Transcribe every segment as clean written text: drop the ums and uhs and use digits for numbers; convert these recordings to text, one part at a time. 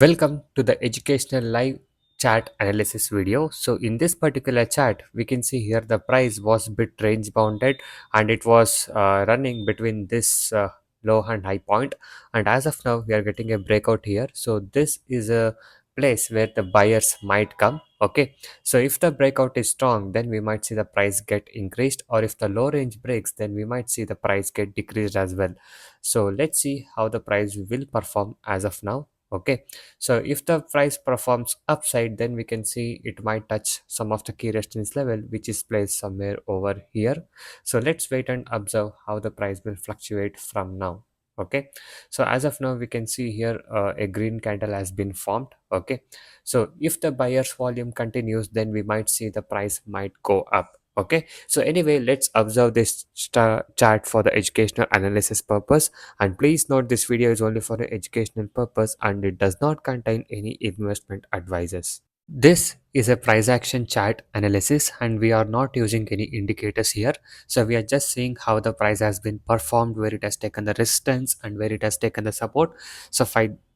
Welcome to the educational live chart analysis video. So in this particular chart, we can see here the price was bit range bounded and it was running between this low and high point. And as of now, we are getting a breakout here. So this is a place where the buyers might come. Okay. So if the breakout is strong, then we might see the price get increased, or if the low range breaks, then we might see the price get decreased as well. So let's see how the price will perform as of now. Okay, so if the price performs upside, then we can see it might touch some of the key resistance level, which is placed somewhere over here. So let's wait and observe how the price will fluctuate from now. Okay, so as of now, we can see here a green candle has been formed. Okay, so if the buyer's volume continues, then we might see the price might go up. Okay, so anyway, let's observe this chart for the educational analysis purpose. And please note, this video is only for an educational purpose and it does not contain any investment advices. This is a price action chart analysis and we are not using any indicators here. So we are just seeing how the price has been performed, where it has taken the resistance and where it has taken the support. So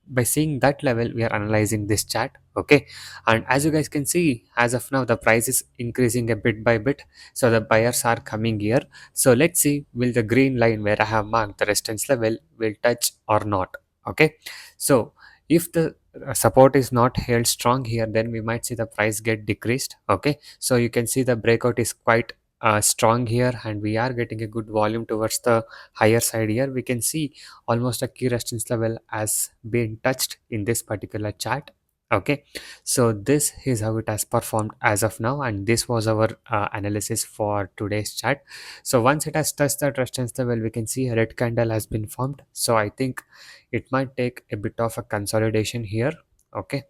by seeing that level, we are analyzing this chart. Okay, and as you guys can see, as of now the price is increasing a bit by bit, so the buyers are coming here. So let's see, will the green line where I have marked the resistance level will touch or not. Okay, so if the support is not held strong here, then we might see the price get decreased. Okay, so you can see the breakout is quite strong here and we are getting a good volume towards the higher side. Here we can see almost a key resistance level has been touched in this particular chart. Okay, so this is how it has performed as of now, and this was our analysis for today's chart. So once it has touched the resistance level, we can see a red candle has been formed. So I think it might take a bit of a consolidation here. Okay,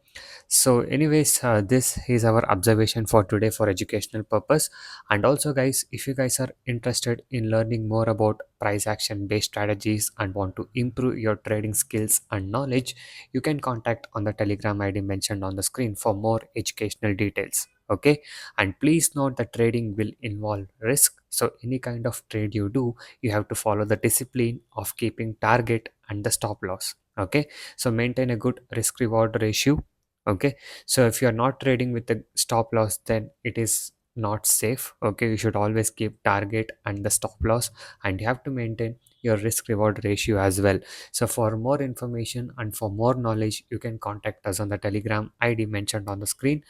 so anyways, this is our observation for today for educational purpose. And also guys, if you guys are interested in learning more about price action based strategies and want to improve your trading skills and knowledge, you can contact on the Telegram ID mentioned on the screen for more educational details. Okay, and please note that trading will involve risk, so any kind of trade you do, you have to follow the discipline of keeping target and the stop loss. Okay, so maintain a good risk reward ratio. Okay, so if you are not trading with the stop loss, then it is not safe. Okay, you should always keep target and the stop loss, and you have to maintain your risk reward ratio as well. So for more information and for more knowledge, you can contact us on the Telegram ID mentioned on the screen.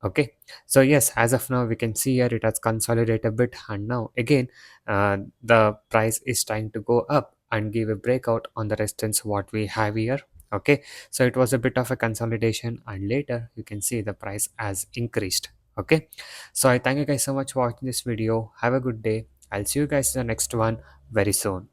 Okay, so yes, as of now we can see here it has consolidated a bit, and now again the price is trying to go up and give a breakout on the resistance what we have here. Okay, so it was a bit of a consolidation and later you can see the price has increased. Okay, so I thank you guys so much for watching this video. Have a good day. I'll see you guys in the next one very soon.